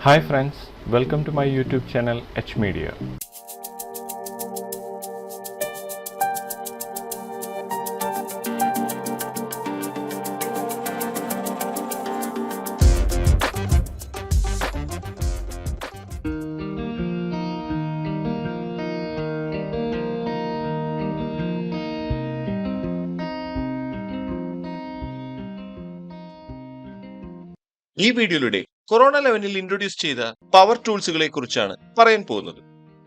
Hi friends, welcome to my YouTube channel HMedia. ഈ വീഡിയോയിലൂടെ corona ലെവനിൽ introduce ചെയ്ത power ടൂൾസുകളെ കുറിച്ചാണ് പറയാൻ പോകുന്നത്.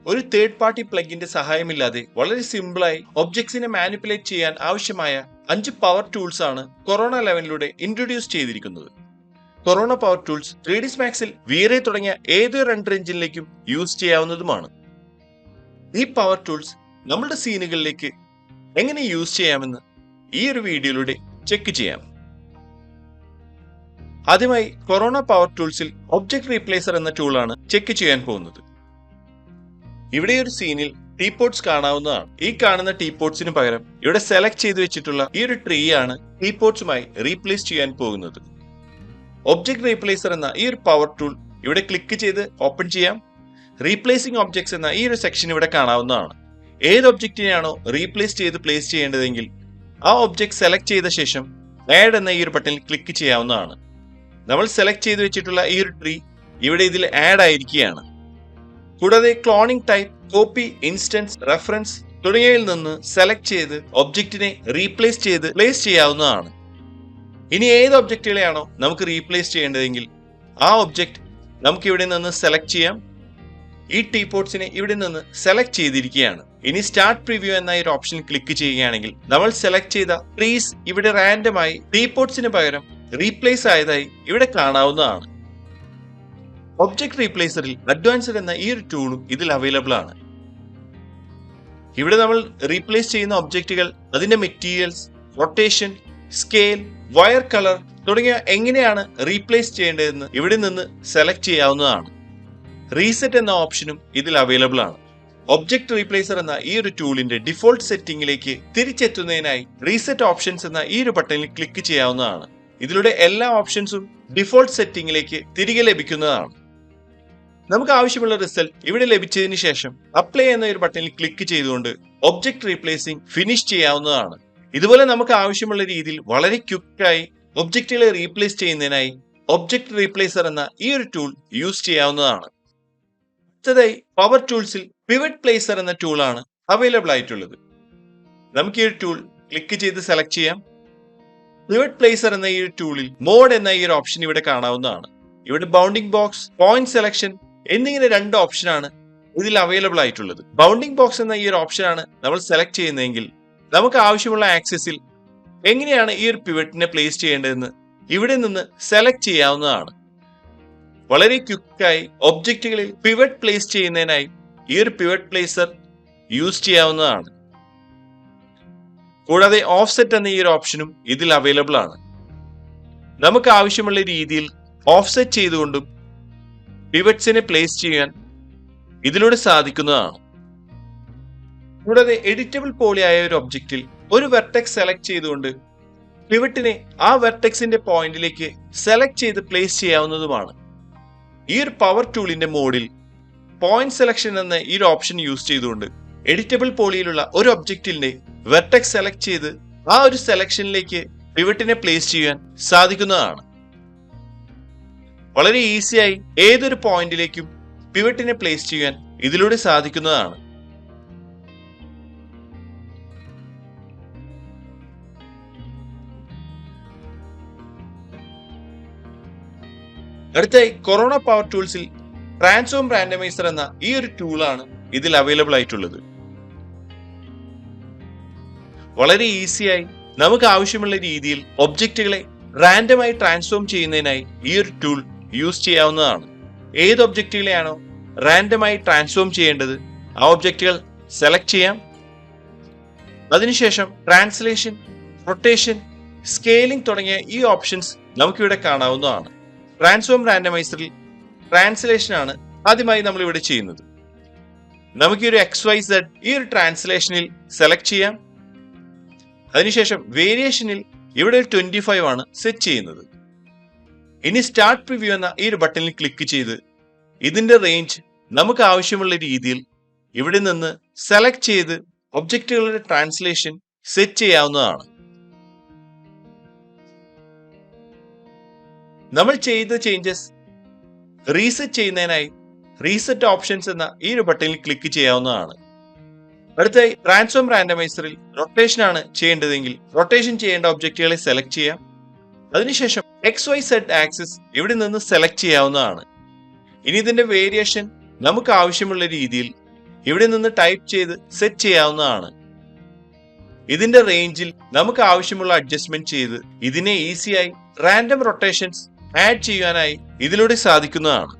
ഒരു തേർഡ് പാർട്ടി പ്ലഗിന്റെ സഹായമില്ലാതെ വളരെ സിമ്പിളായി ഒബ്ജക്ട്സിനെ മാനിപ്പുലേറ്റ് ചെയ്യാൻ ആവശ്യമായ 5 പവർ ടൂൾസ് ആണ് കൊറോണ ലെവനിലൂടെ ഇൻട്രൊഡ്യൂസ് ചെയ്തിരിക്കുന്നത്. കൊറോണ പവർ ടൂൾസ് 3ds മാക്സിൽ വീറേ തുടങ്ങിയ ഏതൊരു റെൻഡർ എഞ്ചിനിലേക്കും യൂസ് ചെയ്യാവുന്നതുമാണ്. ഈ പവർ ടൂൾസ് നമ്മുടെ സീനുകളിലേക്ക് എങ്ങനെ യൂസ് ചെയ്യാമെന്ന് ഈ ഒരു വീഡിയോയിലൂടെ ചെക്ക് ചെയ്യാം. ആദ്യമായി കൊറോണ പവർ ടൂൾസിൽ ഒബ്ജക്ട് റീപ്ലേസർ എന്ന ടൂളാണ് ചെക്ക് ചെയ്യാൻ പോകുന്നത്. ഇവിടെ ഒരു സീനിൽ ടീപോട്ട്സ് കാണാവുന്നതാണ്. ഈ കാണുന്ന ടീപോട്ട്സിന് പകരം ഇവിടെ സെലക്ട് ചെയ്ത് വെച്ചിട്ടുള്ള ഈ ഒരു ട്രീ ആണ് ടീപോട്ട്സുമായി റീപ്ലേസ് ചെയ്യാൻ പോകുന്നത്. ഒബ്ജക്ട് റീപ്ലേസർ എന്ന ഈ ഒരു പവർ ടൂൾ ഇവിടെ ക്ലിക്ക് ചെയ്ത് ഓപ്പൺ ചെയ്യാം. റീപ്ലേസിംഗ് ഒബ്ജക്ട്സ് എന്ന ഈ ഒരു സെക്ഷൻ ഇവിടെ കാണാവുന്നതാണ്. ഏത് ഒബ്ജക്റ്റിനെയാണോ റീപ്ലേസ് ചെയ്ത് പ്ലേസ് ചെയ്യേണ്ടതെങ്കിൽ ആ ഒബ്ജക്ട് സെലക്ട് ചെയ്ത ശേഷം ആഡ് എന്ന ഈ ഒരു ബട്ടണിൽ ക്ലിക്ക് ചെയ്യാവുന്നതാണ്. നമ്മൾ സെലക്ട് ചെയ്ത് വെച്ചിട്ടുള്ള ഈ ഒരു ട്രീ ഇവിടെ ഇതിൽ ആഡ് ആയിരിക്കുകയാണ്. കൂടാതെ cloning type, copy, instance, reference തുടങ്ങിയവയിൽ നിന്ന് സെലക്ട് ചെയ്ത് ഒബ്ജക്റ്റിനെ റീപ്ലേസ് ചെയ്ത് പ്ലേസ് ചെയ്യാവുന്നതാണ്. ഇനി ഏത് ഒബ്ജക്റ്റുകളെയാണോ നമുക്ക് റീപ്ലേസ് ചെയ്യേണ്ടതെങ്കിൽ ആ ഒബ്ജക്റ്റ് നമുക്ക് ഇവിടെ നിന്ന് സെലക്ട് ചെയ്യാം. ഈ ടീപോട്ട്സിനെ ഇവിടെ നിന്ന് സെലക്ട് ചെയ്തിരിക്കുകയാണ്. ഇനി സ്റ്റാർട്ട് പ്രിവ്യൂ എന്ന ഒരു ഓപ്ഷൻ ക്ലിക്ക് ചെയ്യുകയാണെങ്കിൽ നമ്മൾ സെലക്ട് ചെയ്ത ട്രീസ് ഇവിടെ റാൻഡമായി ടീപോട്ട്സിന് പകരം റീപ്ലേസ് ആയതായി ഇവിടെ കാണാവുന്നതാണ്. ഒബ്ജക്ട് റീപ്ലേസറിൽ അഡ്വാൻസ്ഡ് എന്ന ഈ ഒരു ടൂളും ഇതിൽ അവൈലബിൾ ആണ്. ഇവിടെ നമ്മൾ റീപ്ലേസ് ചെയ്യുന്ന ഒബ്ജക്റ്റുകൾ, അതിന്റെ materials, rotation, scale, wire colour തുടങ്ങിയ എങ്ങനെയാണ് റീപ്ലേസ് ചെയ്യേണ്ടതെന്ന് ഇവിടെ നിന്ന് സെലക്ട് ചെയ്യാവുന്നതാണ്. റീസെറ്റ് എന്ന ഓപ്ഷനും ഇതിൽ അവൈലബിൾ ആണ്. ഒബ്ജക്ട് റീപ്ലേസർ എന്ന ഈ ഒരു ടൂളിന്റെ ഡിഫോൾട്ട് സെറ്റിംഗിലേക്ക് തിരിച്ചെത്തുന്നതിനായി റീസെറ്റ് ഓപ്ഷൻസ് എന്ന ഈ ഒരു ബട്ടണിൽ ക്ലിക്ക് ചെയ്യാവുന്നതാണ്. ഇതിലൂടെ എല്ലാ ഓപ്ഷൻസും ഡിഫോൾട്ട് സെറ്റിംഗിലേക്ക് തിരികെ ലഭിക്കുന്നതാണ്. നമുക്ക് ആവശ്യമുള്ള റിസൾട്ട് ഇവിടെ ലഭിച്ചതിന് ശേഷം അപ്ലൈ എന്ന ഒരു ബട്ടണിൽ ക്ലിക്ക് ചെയ്തുകൊണ്ട് ഒബ്ജക്ട് റീപ്ലേസിംഗ് ഫിനിഷ് ചെയ്യാവുന്നതാണ്. ഇതുപോലെ നമുക്ക് ആവശ്യമുള്ള രീതിയിൽ വളരെ ക്വിക്കായി ഒബ്ജക്റ്റുകളെ റീപ്ലേസ് ചെയ്യുന്നതിനായി ഒബ്ജക്ട് റീപ്ലേസർ എന്ന ഈ ഒരു ടൂൾ യൂസ് ചെയ്യാവുന്നതാണ്. അടുത്തതായി പവർ ടൂൾസിൽ പിവറ്റ് പ്ലേസർ എന്ന ടൂളാണ് അവൈലബിൾ ആയിട്ടുള്ളത്. നമുക്ക് ഈ ഒരു ടൂൾ ക്ലിക്ക് ചെയ്ത് സെലക്ട് ചെയ്യാം. പിവറ്റ് പ്ലേസർ എന്ന ഈ ഒരു ടൂളിൽ മോഡ് എന്ന ഈ ഒരു ഓപ്ഷൻ ഇവിടെ കാണാവുന്നതാണ്. ഇവിടെ ബൗണ്ടിംഗ് ബോക്സ്, പോയിന്റ് സെലക്ഷൻ എന്നിങ്ങനെ 2 ഓപ്ഷനാണ് ഇതിൽ അവൈലബിൾ ആയിട്ടുള്ളത്. ബൗണ്ടിംഗ് ബോക്സ് എന്ന ഈ ഒരു ഓപ്ഷനാണ് നമ്മൾ സെലക്ട് ചെയ്യുന്നതെങ്കിൽ നമുക്ക് ആവശ്യമുള്ള ആക്സിസിൽ എങ്ങനെയാണ് ഈ ഒരു പിവറ്റിനെ പ്ലേസ് ചെയ്യേണ്ടതെന്ന് ഇവിടെ നിന്ന് സെലക്ട് ചെയ്യാവുന്നതാണ്. വളരെ ക്വിക്കായി ഒബ്ജക്റ്റുകളിൽ പിവറ്റ് പ്ലേസ് ചെയ്യുന്നതിനായി ഈ ഒരു പിവറ്റ് പ്ലേസർ യൂസ് ചെയ്യാവുന്നതാണ്. കൂടാതെ ഓഫ്സെറ്റ് എന്ന ഈ ഒരു ഓപ്ഷനും ഇതിൽ അവൈലബിൾ ആണ്. നമുക്ക് ആവശ്യമുള്ള രീതിയിൽ ഓഫ്സെറ്റ് ചെയ്തുകൊണ്ടും പിവറ്റ്സിനെ പ്ലേസ് ചെയ്യാൻ ഇതിലൂടെ സാധിക്കുന്നതാണ്. കൂടാതെ എഡിറ്റബിൾ പോലെയായ ഒരു ഒബ്ജക്റ്റിൽ ഒരു വെർട്ടെക്സ് സെലക്ട് ചെയ്തുകൊണ്ട് പിവറ്റിനെ ആ വെർട്ടെക്സിന്റെ പോയിന്റിലേക്ക് സെലക്ട് ചെയ്ത് പ്ലേസ് ചെയ്യാവുന്നതുമാണ്. ഈ ഒരു പവർ ടൂളിന്റെ മോഡിൽ പോയിന്റ് സെലക്ഷൻ എന്ന ഈ ഒരു ഓപ്ഷൻ യൂസ് ചെയ്തുകൊണ്ട് എഡിറ്റബിൾ പോളിയിലുള്ള ഒരു ഒബ്ജക്റ്റിന്റെ വെർട്ടെക്സ് സെലക്ട് ചെയ്ത് ആ ഒരു സെലക്ഷനിലേക്ക് പിവറ്റിനെ പ്ലേസ് ചെയ്യാൻ സാധിക്കുന്നതാണ്. വളരെ ഈസിയായി ഏതൊരു പോയിന്റിലേക്കും പിവറ്റിനെ പ്ലേസ് ചെയ്യാൻ ഇതിലൂടെ സാധിക്കുന്നതാണ്. അടുത്തായി കൊറോണ പവർ ടൂൾസിൽ ട്രാൻസ്ഫോം റാൻഡമൈസർ എന്ന ഈ ഒരു ടൂളാണ് ഇതിൽ അവൈലബിൾ ആയിട്ടുള്ളത്. വളരെ ഈസിയായി നമുക്ക് ആവശ്യമുള്ള രീതിയിൽ ഒബ്ജക്റ്റുകളെ റാൻഡമായി ട്രാൻസ്ഫോം ചെയ്യുന്നതിനായി ഈ ഒരു ടൂൾ യൂസ് ചെയ്യാവുന്നതാണ്. ഏത് ഒബ്ജക്റ്റുകളെയാണോ റാൻഡമായി ട്രാൻസ്ഫോം ചെയ്യേണ്ടത് ആ ഒബ്ജക്റ്റുകൾ സെലക്ട് ചെയ്യാം. അതിനുശേഷം ട്രാൻസ്ലേഷൻ, റൊട്ടേഷൻ, സ്കെയിലിംഗ് തുടങ്ങിയ ഈ ഓപ്ഷൻസ് നമുക്കിവിടെ കാണാവുന്നതാണ്. ട്രാൻസ്ഫോം റാൻഡമൈസറിൽ ട്രാൻസ്ലേഷൻ ആണ് ആദ്യമായി നമ്മൾ ഇവിടെ ചെയ്യുന്നത്. നമുക്ക് ഈ ഒരു XYZ ഈ ഒരു ട്രാൻസ്ലേഷനിൽ സെലക്ട് ചെയ്യാം. അതിനുശേഷം വേരിയേഷനിൽ ഇവിടെ ഒരു 25 ആണ് സെറ്റ് ചെയ്യുന്നത്. ഇനി സ്റ്റാർട്ട് പ്രിവ്യൂ എന്ന ഈ ഒരു ബട്ടണിൽ ക്ലിക്ക് ചെയ്ത് ഇതിന്റെ റേഞ്ച് നമുക്ക് ആവശ്യമുള്ള രീതിയിൽ ഇവിടെ നിന്ന് സെലക്ട് ചെയ്ത് ഒബ്ജക്റ്റുകളുടെ ട്രാൻസ്ലേഷൻ സെറ്റ് ചെയ്യാവുന്നതാണ്. നമ്മൾ ചെയ്ത ചേഞ്ചസ് റീസെറ്റ് ചെയ്യുന്നതിനായി റീസെറ്റ് ഓപ്ഷൻസ് എന്ന ഈ ഒരു ബട്ടണിൽ ക്ലിക്ക് ചെയ്യാവുന്നതാണ്. അടുത്തായി ട്രാൻസ്ഫോം റാൻഡമൈസറിൽ റൊട്ടേഷൻ ആണ് ചെയ്യേണ്ടതെങ്കിൽ റൊട്ടേഷൻ ചെയ്യേണ്ട ഒബ്ജക്റ്റുകളെ സെലക്ട് ചെയ്യാം. അതിനുശേഷം XYZ ആക്സിസ് ഇവിടെ നിന്ന് സെലക്ട് ചെയ്യാവുന്നതാണ്. ഇനി ഇതിന്റെ വേരിയേഷൻ നമുക്ക് ആവശ്യമുള്ള രീതിയിൽ ഇവിടെ നിന്ന് ടൈപ്പ് ചെയ്ത് സെറ്റ് ചെയ്യാവുന്നതാണ്. ഇതിന്റെ റേഞ്ചിൽ നമുക്ക് ആവശ്യമുള്ള അഡ്ജസ്റ്റ്മെന്റ് ചെയ്ത് ഇതിനെ ഈസിയായി റാൻഡം റൊട്ടേഷൻസ് ആഡ് ചെയ്യാനായി ഇതിലൂടെ സാധിക്കുന്നതാണ്.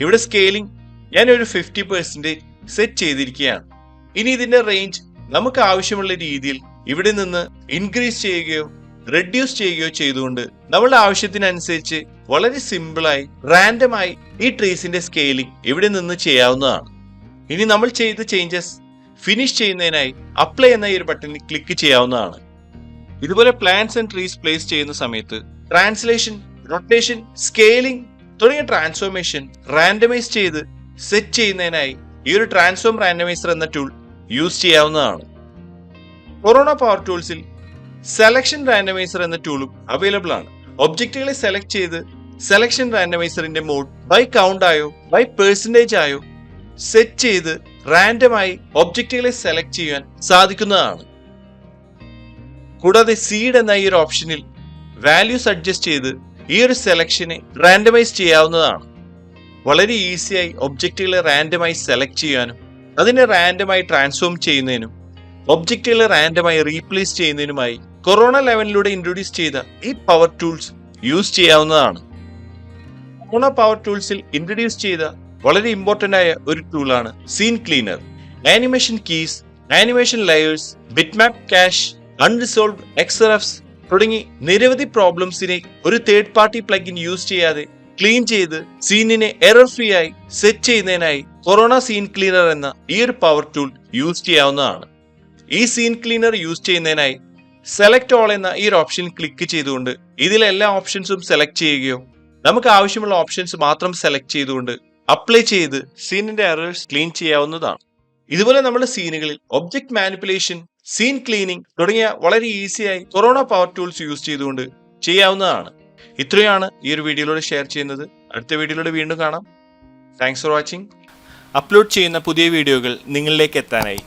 ഇവിടെ സ്കെയിലിംഗ് ഞാൻ ഒരു 50% സെറ്റ് ചെയ്തിരിക്കുകയാണ്. ഇനി ഇതിന്റെ റേഞ്ച് നമുക്ക് ആവശ്യമുള്ള രീതിയിൽ ഇവിടെ നിന്ന് ഇൻക്രീസ് ചെയ്യുകയോ റെഡ്യൂസ് ചെയ്യുകയോ ചെയ്തുകൊണ്ട് നമ്മളുടെ ആവശ്യത്തിനനുസരിച്ച് വളരെ സിമ്പിളായി റാൻഡമായി ഈ ട്രീസിന്റെ സ്കെയിലിംഗ് ഇവിടെ നിന്ന് ചെയ്യാവുന്നതാണ്. ഇനി നമ്മൾ ചെയ്ത ചേഞ്ചസ് ഫിനിഷ് ചെയ്യുന്നതിനായി അപ്ലൈ എന്ന ഈ ഒരു ബട്ടണിൽ ക്ലിക്ക് ചെയ്യാവുന്നതാണ്. ഇതുപോലെ പ്ലാന്റ്സ് ആൻഡ് ട്രീസ് പ്ലേസ് ചെയ്യുന്ന സമയത്ത് ട്രാൻസ്ലേഷൻ, റൊട്ടേഷൻ, സ്കെയിലിംഗ് തുടങ്ങിയ ട്രാൻസ്ഫോർമേഷൻ റാൻഡമൈസ് ചെയ്ത് സെറ്റ് ചെയ്യുന്നതിനായി ഈ ഒരു ട്രാൻസ്ഫോം റാൻഡമൈസർ എന്ന ടൂൾ യൂസ് ചെയ്യാവുന്നതാണ്. കൊറോണ പവർ ടൂൾസിൽ സെലക്ഷൻ റാൻഡമൈസർ എന്ന ടൂളും അവൈലബിൾ ആണ്. ഒബ്ജക്റ്റുകളെ സെലക്ട് ചെയ്ത് സെലക്ഷൻ റാൻഡമൈസറിന്റെ മോഡ് ബൈ കൗണ്ട് ആയോ ബൈ പെർസെന്റേജ് ആയോ സെറ്റ് ചെയ്ത് റാൻഡമായി ഒബ്ജക്റ്റുകളെ സെലക്ട് ചെയ്യാൻ സാധിക്കുന്നതാണ്. കൂടാതെ സീഡ് എന്ന ഈ ഒരു ഓപ്ഷനിൽ വാല്യൂസ് അഡ്ജസ്റ്റ് ചെയ്ത് ഈ ഒരു സെലക്ഷനെ റാൻഡമൈസ് ചെയ്യാവുന്നതാണ്. വളരെ ഈസിയായി ഒബ്ജക്റ്റുകളെ റാൻഡമായി സെലക്ട് ചെയ്യാനും അതിനെ റാൻഡമായി ട്രാൻസ്ഫോം ചെയ്യുന്നതിനും ഒബ്ജക്റ്റുകളെ റാൻഡമായി റീപ്ലേസ് ചെയ്യുന്നതിനുമായി കൊറോണ 11 ഇൻട്രൊഡ്യൂസ് ചെയ്ത ഈ പവർ ടൂൾസ് യൂസ് ചെയ്യാവുന്നതാണ്. കൊറോണ പവർ ടൂൾസിൽ ഇൻട്രൊഡ്യൂസ് ചെയ്ത വളരെ ഇമ്പോർട്ടന്റ് ആയ ഒരു ടൂളാണ് scene cleaner. Animation keys, animation layers, bitmap cache, unresolved XRFs തുടങ്ങി നിരവധി പ്രോബ്ലംസിനെ ഒരു തേർഡ് പാർട്ടി പ്ലഗിൻ യൂസ് ചെയ്യാതെ ക്ലീൻ ചെയ്ത് സീനിനെ എറർ ഫ്രീ ആയി സെറ്റ് ചെയ്യുന്നതിനായി കൊറോണ സീൻ ക്ലീനർ എന്ന ഈ ഒരു പവർ ടൂൾ യൂസ് ചെയ്യാവുന്നതാണ്. ഈ സീൻ ക്ലീനർ യൂസ് ചെയ്യുന്നതിനായി സെലക്ട് ഓൾ എന്ന ഈ ഒരു ഓപ്ഷൻ ക്ലിക്ക് ചെയ്തുകൊണ്ട് ഇതിലെ എല്ലാ ഓപ്ഷൻസും സെലക്ട് ചെയ്യുകയോ നമുക്ക് ആവശ്യമുള്ള ഓപ്ഷൻസ് മാത്രം സെലക്ട് ചെയ്തുകൊണ്ട് അപ്ലൈ ചെയ്ത് സീനിന്റെ എറേഴ്സ് ക്ലീൻ ചെയ്യാവുന്നതാണ്. ഇതുപോലെ നമ്മുടെ സീനുകളിൽ ഒബ്ജക്ട് മാനിപ്പുലേഷൻ, സീൻ ക്ലീനിങ് തുടങ്ങിയ വളരെ ഈസിയായി കൊറോണ പവർ ടൂൾസ് യൂസ് ചെയ്തുകൊണ്ട് ചെയ്യാവുന്നതാണ്. ഇത്രയാണ് ഈ ഒരു വീഡിയോയിലൂടെ ഷെയർ ചെയ്യുന്നത്. അടുത്ത വീഡിയോയിലൂടെ വീണ്ടും കാണാം. Thanks for watching. അപ്ലോഡ് ചെയ്യുന്ന പുതിയ വീഡിയോകൾ നിങ്ങളിലേക്ക് എത്താനായി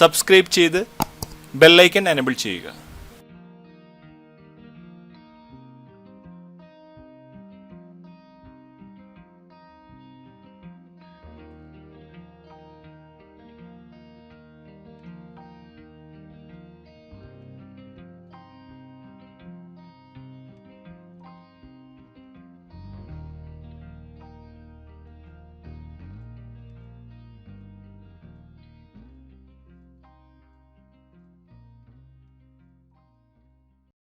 സബ്സ്ക്രൈബ് ചെയ്ത് ബെല്ലൈക്കൺ എനേബിൾ ചെയ്യുക.